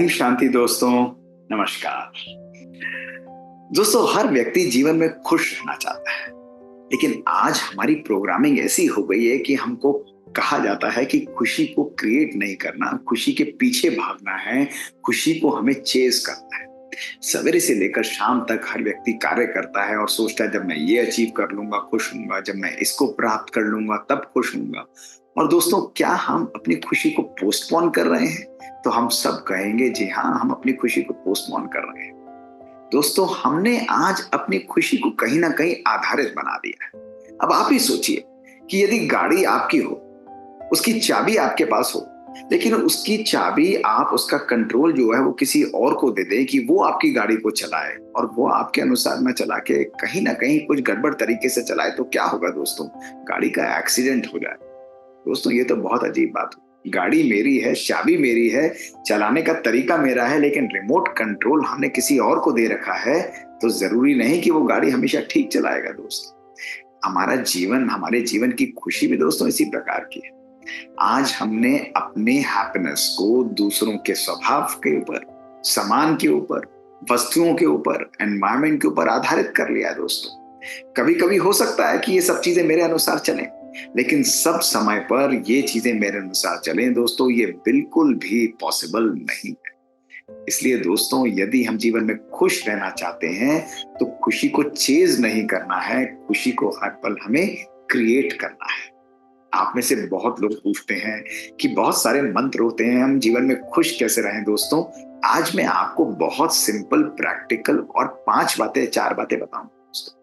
ओम शांति दोस्तों। नमस्कार दोस्तों। हर व्यक्ति जीवन में खुश रहना चाहता है, लेकिन आज हमारी प्रोग्रामिंग ऐसी हो गई है कि हमको कहा जाता है कि खुशी को क्रिएट नहीं करना, खुशी के पीछे भागना है, खुशी को हमें चेज करना है। सवेरे से लेकर शाम तक हर व्यक्ति कार्य करता है और सोचता है जब मैं ये अचीव कर लूंगा खुश हूंगा, जब मैं इसको प्राप्त कर लूंगा तब खुश हूंगा। और दोस्तों, क्या हम अपनी खुशी को पोस्टपोन कर रहे हैं? तो हम सब कहेंगे जी हाँ, हम अपनी खुशी को पोस्टपोन कर रहे हैं। दोस्तों, हमने आज अपनी खुशी को कहीं ना कहीं आधारित बना दिया है। अब आप ही सोचिए कि यदि गाड़ी आपकी हो, उसकी चाबी आपके पास हो, लेकिन उसकी चाबी आप उसका कंट्रोल जो है वो किसी और को दे दें कि वो आपकी गाड़ी को चलाए और वो आपके अनुसार न चला के कहीं ना कहीं कुछ गड़बड़ तरीके से चलाए, तो क्या होगा दोस्तों? गाड़ी का एक्सीडेंट हो जाए। दोस्तों, ये तो बहुत अजीब बात हुई। गाड़ी मेरी है, चाबी मेरी है, चलाने का तरीका मेरा है, लेकिन रिमोट कंट्रोल हमने किसी और को दे रखा है, तो जरूरी नहीं कि वो गाड़ी हमेशा ठीक चलाएगा। दोस्तों, हमारे जीवन की खुशी भी दोस्तों इसी प्रकार की है। आज हमने अपने हैप्पीनेस को दूसरों के स्वभाव के ऊपर, सामान के ऊपर, वस्तुओं के ऊपर, एनवायरमेंट के ऊपर आधारित कर लिया है। दोस्तों, कभी कभी हो सकता है कि ये सब चीजें मेरे अनुसार चलें, लेकिन सब समय पर ये चीजें मेरे अनुसार चलें दोस्तों, ये बिल्कुल भी पॉसिबल नहीं है। इसलिए दोस्तों, यदि हम जीवन में खुश रहना चाहते हैं तो खुशी को चेज नहीं करना है, खुशी को हर पल हमें क्रिएट करना है। आप में से बहुत लोग पूछते हैं कि बहुत सारे मंत्र होते हैं, हम जीवन में खुश कैसे रहें? दोस्तों, आज मैं आपको बहुत सिंपल, प्रैक्टिकल और 4 बातें बताऊंगा। दोस्तों,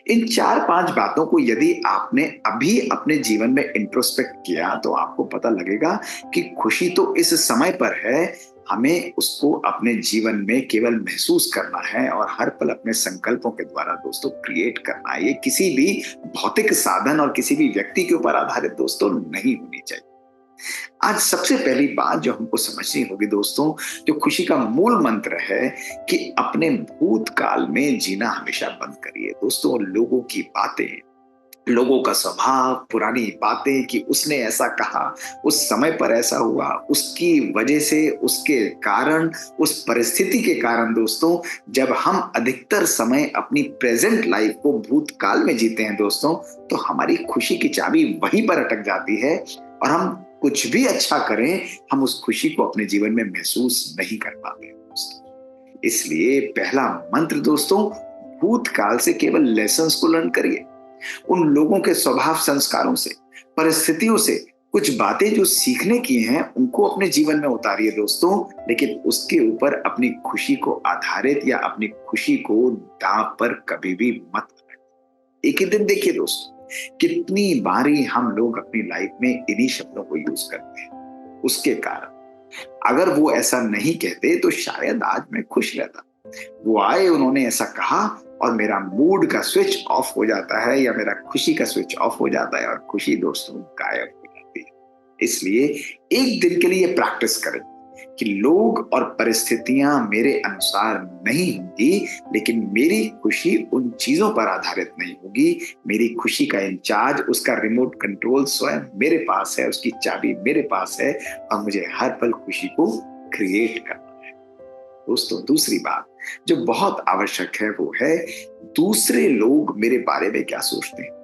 इन 4-5 बातों को यदि आपने अभी अपने जीवन में इंट्रोस्पेक्ट किया तो आपको पता लगेगा कि खुशी तो इस समय पर है, हमें उसको अपने जीवन में केवल महसूस करना है और हर पल अपने संकल्पों के द्वारा दोस्तों क्रिएट करना है। ये किसी भी भौतिक साधन और किसी भी व्यक्ति के ऊपर आधारित दोस्तों नहीं होनी चाहिए। आज सबसे पहली बात जो हमको समझनी होगी दोस्तों, जो खुशी का मूल मंत्र है कि अपने भूतकाल में जीना हमेशा बंद करिए। दोस्तों, लोगों की बातें, लोगों का स्वभाव, पुरानी बातें कि उसने ऐसा कहा, उस समय पर ऐसा हुआ, उसकी वजह से, उसके कारण, उस परिस्थिति के कारण दोस्तों, जब हम अधिकतर समय अपनी प्रेजेंट लाइफ को भूतकाल में जीते हैं दोस्तों, तो हमारी खुशी की चाबी वहीं पर अटक जाती है और हम कुछ भी अच्छा करें, हम उस खुशी को अपने जीवन में महसूस नहीं कर पाते दोस्तों। इसलिए पहला मंत्र दोस्तों, भूतकाल से केवल लेसन्स को लर्न करिए। उन लोगों के स्वभाव, संस्कारों से, परिस्थितियों से कुछ बातें जो सीखने की हैं उनको अपने जीवन में उतारिए दोस्तों, लेकिन उसके ऊपर अपनी खुशी को आधारित या अपनी खुशी को दांव पर कभी भी मत लगाइए। एक ही दिन देखिए दोस्तों, कितनी बारी हम लोग अपनी लाइफ में इन्हीं शब्दों को यूज करते हैं। उसके कारण अगर वो ऐसा नहीं कहते तो शायद आज मैं खुश रहता। वो आए, उन्होंने ऐसा कहा और मेरा मूड का स्विच ऑफ हो जाता है या मेरा खुशी का स्विच ऑफ हो जाता है और खुशी दोस्तों गायब हो जाती है। इसलिए एक दिन के लिए प्रैक्टिस करें कि लोग और परिस्थितियां मेरे अनुसार नहीं होंगी, लेकिन मेरी खुशी उन चीजों पर आधारित नहीं होगी। मेरी खुशी का इंचार्ज, उसका रिमोट कंट्रोल स्वयं मेरे पास है, उसकी चाबी मेरे पास है और मुझे हर पल खुशी को क्रिएट करना है। दोस्तों, दूसरी बात जो बहुत आवश्यक है वो है दूसरे लोग मेरे बारे में क्या सोचते हैं।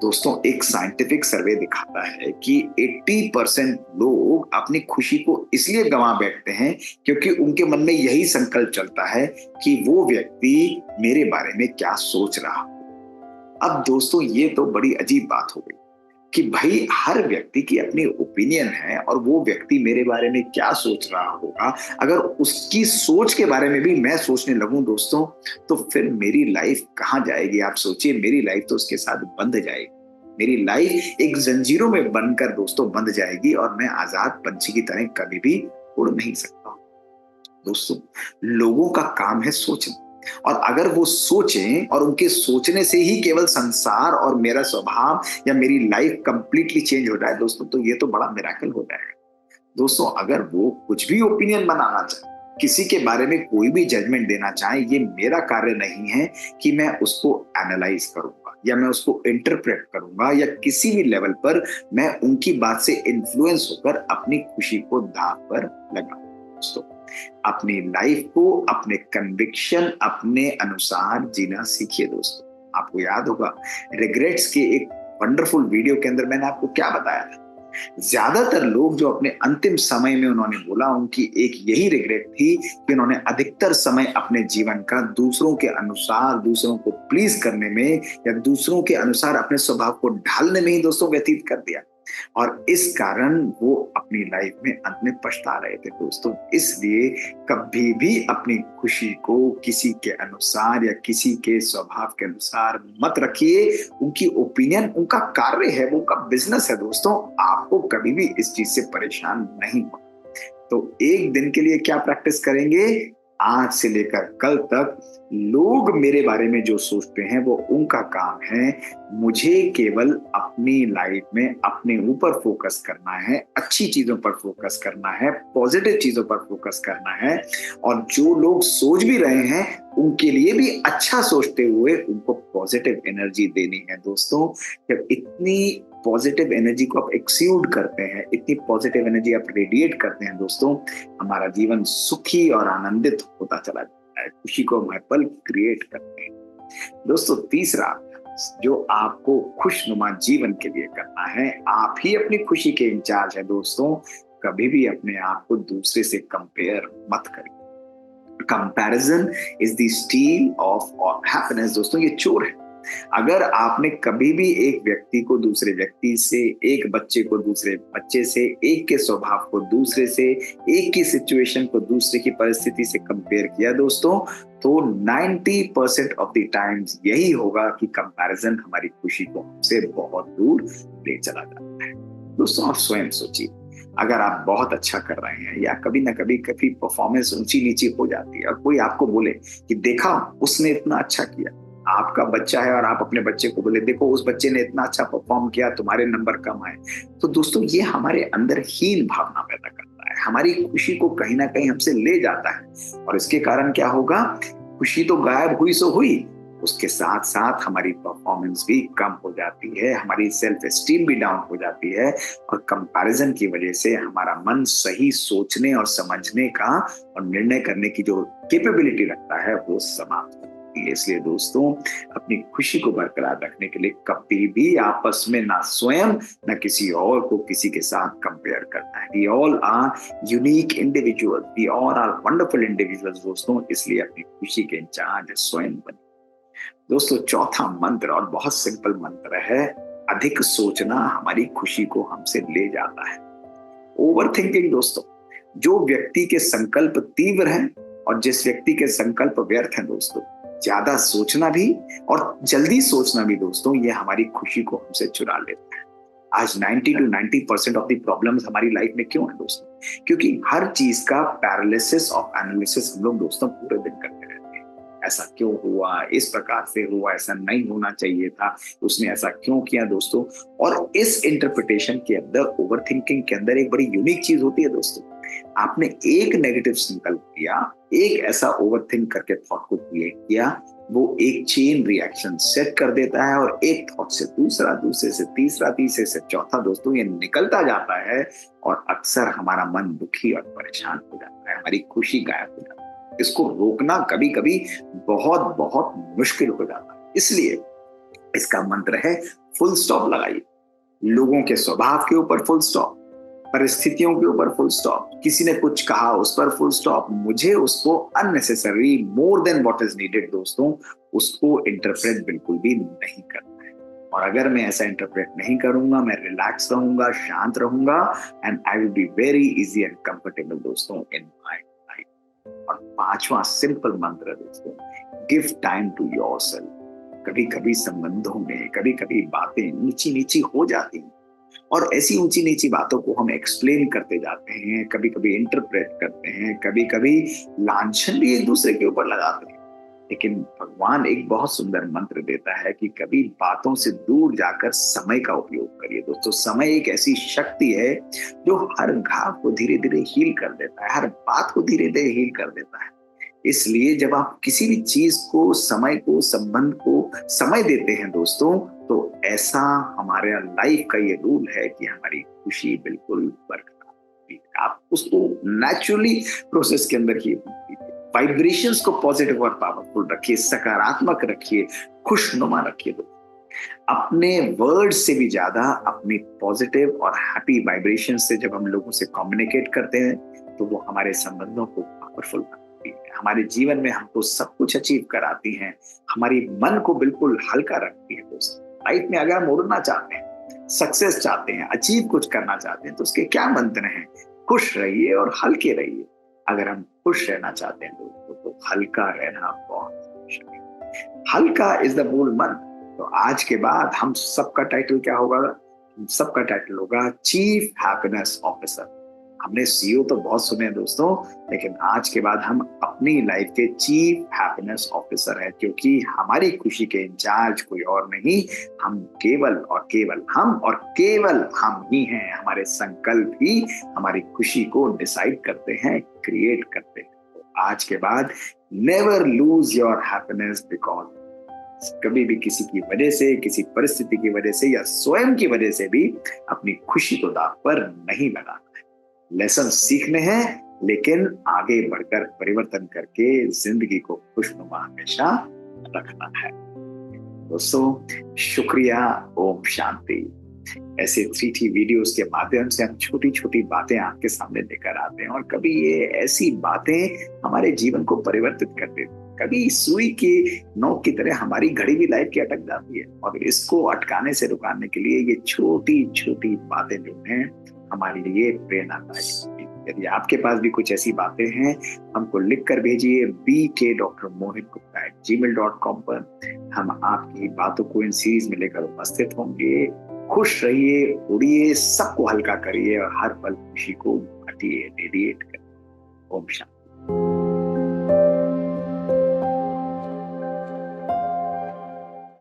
दोस्तों, एक साइंटिफिक सर्वे दिखाता है कि 80% लोग अपनी खुशी को इसलिए गंवा बैठते हैं क्योंकि उनके मन में यही संकल्प चलता है कि वो व्यक्ति मेरे बारे में क्या सोच रहा। अब दोस्तों, ये तो बड़ी अजीब बात हो गई कि भाई हर व्यक्ति की अपनी ओपिनियन है और वो व्यक्ति मेरे बारे में क्या सोच रहा होगा। अगर उसकी सोच के बारे में भी मैं सोचने लगूं दोस्तों, तो फिर मेरी लाइफ कहां जाएगी? आप सोचिए, मेरी लाइफ तो उसके साथ बंध जाएगी। मेरी लाइफ एक जंजीरों में बनकर दोस्तों बंध जाएगी और मैं आजाद पंछी की तरह कभी भी उड़ नहीं सकता। दोस्तों, लोगों का काम है सोचना, और अगर वो सोचें और उनके सोचने से ही केवल संसार और मेरा स्वभाव या मेरी लाइफ कंप्लीटली चेंज हो जाए दोस्तों, तो ये तो बड़ा मिरेकल हो जाएगा। दोस्तों, अगर वो कुछ भी ओपिनियन बनाना चाहे, किसी के बारे में कोई भी जजमेंट देना चाहे, ये मेरा कार्य नहीं है कि मैं उसको एनालाइज करूंगा या मैं उसको इंटरप्रेट करूंगा या किसी भी लेवल पर मैं उनकी बात से इन्फ्लुएंस होकर अपनी खुशी को दांव पर लगाऊं। दोस्तों, अपनी लाइफ को अपने कन्विक्शन, अपने अनुसार जीना सीखिए दोस्तों। आपको याद होगा रिग्रेट्स के एक वंडरफुल वीडियो के अंदर मैंने आपको क्या बताया था। ज्यादातर लोग जो अपने अंतिम समय में उन्होंने बोला, उनकी एक यही रिग्रेट थी कि उन्होंने अधिकतर समय अपने जीवन का दूसरों के अनुसार, दूसरों को प्लीज करने में या दूसरों के अनुसार अपने स्वभाव को ढालने में ही दोस्तों व्यतीत कर दिया, और इस कारण वो अपनी लाइफ में अंत में पछता रहे थे दोस्तों। इसलिए कभी भी अपनी खुशी को किसी के अनुसार या किसी के स्वभाव के अनुसार मत रखिए। उनकी ओपिनियन उनका कार्य है, वो उनका बिजनेस है दोस्तों। आपको कभी भी इस चीज से परेशान नहीं हो। तो एक दिन के लिए क्या प्रैक्टिस करेंगे, आज से लेकर कल तक लोग मेरे बारे में जो सोचते हैं वो उनका काम है। मुझे केवल अपनी लाइफ में अपने ऊपर फोकस करना है, अच्छी चीजों पर फोकस करना है, पॉजिटिव चीजों पर फोकस करना है, और जो लोग सोच भी रहे हैं उनके लिए भी अच्छा सोचते हुए उनको पॉजिटिव एनर्जी देनी है दोस्तों। जब इतनी पॉजिटिव एनर्जी को आप एक्सूड करते हैं, इतनी पॉजिटिव एनर्जी आप रेडिएट करते हैं दोस्तों, हमारा जीवन सुखी और आनंदित होता चला जाता है। खुशी को हम पल क्रिएट करते हैं दोस्तों। तीसरा जो आपको खुशनुमा जीवन के लिए करना है, आप ही अपनी खुशी के इंचार्ज है दोस्तों। कभी भी अपने आप को दूसरे से कंपेयर मत करिए। Comparison is the steel of happiness दोस्तों, ये चोर है। अगर आपने कभी भी एक व्यक्ति को दूसरे व्यक्ति से, एक बच्चे को दूसरे बच्चे से, एक के स्वभाव को दूसरे से, एक की सिचुएशन को दूसरे की परिस्थिति से कंपेयर किया दोस्तों, तो 90% ऑफ द टाइम्स यही होगा कि कंपैरिजन हमारी खुशी को हमसे बहुत दूर ले चला जाता है। दोस्तों आप स्वयं सोचिए, अगर आप बहुत अच्छा कर रहे हैं या कभी ना कभी कभी परफॉर्मेंस ऊंची नीची हो जाती है और कोई आपको बोले कि देखा उसने इतना अच्छा किया, आपका बच्चा है और आप अपने बच्चे को बोले देखो उस बच्चे ने इतना अच्छा परफॉर्म किया, तुम्हारे नंबर कम आए, तो दोस्तों ये हमारे अंदर हीन भावना पैदा करता है, हमारी खुशी को कहीं ना कहीं हमसे ले जाता है। और इसके कारण क्या होगा, खुशी तो गायब हुई सो हुई, उसके साथ साथ हमारी परफॉर्मेंस भी कम हो जाती है, हमारी सेल्फ एस्टीम भी डाउन हो जाती है, और कंपैरिजन की वजह से हमारा मन सही सोचने और समझने का और निर्णय करने की जो कैपेबिलिटी रखता है वो समाप्त हो जाती है। इसलिए दोस्तों अपनी खुशी को बरकरार रखने के लिए कभी भी आपस में ना स्वयं ना किसी और को किसी के साथ कंपेयर करना है। We all are unique individual, we all are wonderful individuals दोस्तों, इसलिए अपनी खुशी के इंचार्ज स्वयं बने। दोस्तों चौथा मंत्र और बहुत सिंपल मंत्र है, अधिक सोचना हमारी खुशी को हमसे ले जाता है। ओवर थिंकिंग दोस्तों, जो व्यक्ति के संकल्प तीव्र हैं और जिस व्यक्ति के संकल्प व्यर्थ हैं दोस्तों, ज्यादा सोचना भी और जल्दी सोचना भी दोस्तों ये हमारी खुशी को हमसे चुरा लेता है। आज 90 to 90% ऑफ द प्रॉब्लम्स हमारी लाइफ में क्यों है दोस्तों, क्योंकि हर चीज का पैरालिसिस ऑफ एनालिसिस हम लोग दोस्तों पूरे दिन करते रहते हैं। ऐसा क्यों हुआ, इस प्रकार से हुआ, ऐसा नहीं होना चाहिए था, उसने ऐसा क्यों किया दोस्तों। और इस इंटरप्रिटेशन के अंदर, ओवर थिंकिंग के अंदर एक बड़ी यूनिक चीज होती है दोस्तों। आपने एक नेगेटिव संकल्प किया, एक ऐसा ओवर थिंक करके थॉट को क्रिएट किया, वो एक चेन रिएक्शन सेट कर देता है और एक थॉट से दूसरा, दूसरे से तीसरा, तीसरे से चौथा दोस्तों ये निकलता जाता है, और अक्सर हमारा मन दुखी और परेशान हो जाता है, हमारी खुशी गायब हो जाती है। इसको रोकना कभी कभी बहुत बहुत मुश्किल हो जाता है। इसलिए इसका मंत्र है फुल स्टॉप लगाइए। लोगों के स्वभाव के ऊपर फुल स्टॉप, परिस्थितियों के ऊपर फुल स्टॉप, किसी ने कुछ कहा उस पर फुल स्टॉप, मुझे उसको unnecessary more than what is needed दोस्तों उसको इंटरप्रेट बिल्कुल भी नहीं करना है। और अगर मैं ऐसा इंटरप्रेट नहीं करूंगा, मैं रिलैक्स रहूंगा, शांत रहूंगा, and I will be very easy and comfortable दोस्तों इन माय लाइफ। और पांचवा सिंपल मंत्र दोस्तों, गिव टाइम टू योरसेल्फ। कभी कभी संबंधों में कभी कभी बातें नीची नीची हो जाती हैं, और ऐसी ऊंची नीची बातों को हम एक्सप्लेन करते जाते हैं, कभी कभी इंटरप्रेट करते हैं, कभी कभी लांछन भी एक दूसरे के ऊपर लगाते हैं। लेकिन भगवान एक बहुत सुंदर मंत्र देता है कि कभी बातों से दूर जाकर समय का उपयोग करिए दोस्तों। समय एक ऐसी शक्ति है जो हर घाव को धीरे धीरे हील कर देता है, हर बात को धीरे धीरे हील कर देता है। इसलिए जब आप किसी भी चीज को, समय को, संबंध को समय देते हैं दोस्तों, तो ऐसा हमारे लाइफ का ये रूल है कि हमारी खुशी बिल्कुल बरकरार। पीजिए, आप उसको नेचुरली प्रोसेस के अंदर ही वाइब्रेशंस को पॉजिटिव और पावरफुल रखिए, सकारात्मक रखिए, खुशनुमा रखिए। अपने वर्ड से भी ज्यादा अपनी पॉजिटिव और हैप्पी वाइब्रेशन से जब हम लोगों से कम्युनिकेट करते हैं तो वो हमारे संबंधों को पावरफुल बनाती है, हमारे जीवन में हमको सब कुछ अचीव कराती हैं, हमारी मन को बिल्कुल हल्का रखती है। दोस्तों, लाइफ में अगर हम उड़ना चाहते हैं, सक्सेस चाहते हैं, अचीव कुछ करना चाहते हैं तो उसके क्या मंत्र हैं? खुश रहिए और हल्के रहिए। अगर हम खुश रहना चाहते हैं तो हल्का रहना बहुत आवश्यक है। हल्का इज द मूल मंत्र। तो आज के बाद हम सबका टाइटल क्या होगा? हम सबका टाइटल होगा चीफ हैप्पीनेस ऑफिसर। हमने सीईओ तो बहुत सुने हैं दोस्तों, लेकिन आज के बाद हम अपनी लाइफ के चीफ हैप्पीनेस ऑफिसर हैं, क्योंकि हमारी खुशी के इंचार्ज कोई और नहीं, हम केवल और केवल हम ही हैं। हमारे संकल्प ही हमारी खुशी को डिसाइड करते हैं, क्रिएट करते हैं। तो आज के बाद never lose your happiness because कभी भी किसी की वजह से, किसी परिस्थिति की वजह से या स्वयं की वजह से भी अपनी खुशी को दांव पर नहीं लगाना है। लेसन सीखने हैं, लेकिन आगे बढ़कर परिवर्तन करके जिंदगी को खुशनुमा हमेशा रखना है। दोस्तों, शुक्रिया। ओम शांति। ऐसे 3T वीडियोस के माध्यम से हम छोटी छोटी बातें आपके सामने लेकर आते हैं और कभी ये ऐसी बातें हमारे जीवन को परिवर्तित कर देती हैं। कभी सुई की नोक की तरह हमारी घड़ी भी लाइफ की अटक जाती है और इसको अटकाने से रुकाने के लिए ये छोटी छोटी बातें जो हैं हमारे लिए प्रेरणादायी। यदि आपके पास भी कुछ ऐसी बातें हैं, हमको लिख कर भेजिए bk.mohitgupta@gmail.com पर। हम आपकी बातों को इन सीरीज में लेकर उपस्थित होंगे। खुश रहिए, उड़िए, सबको हल्का करिए और हर पल खुशी को बांटिए, रेडिएट करिए। ओम शांति।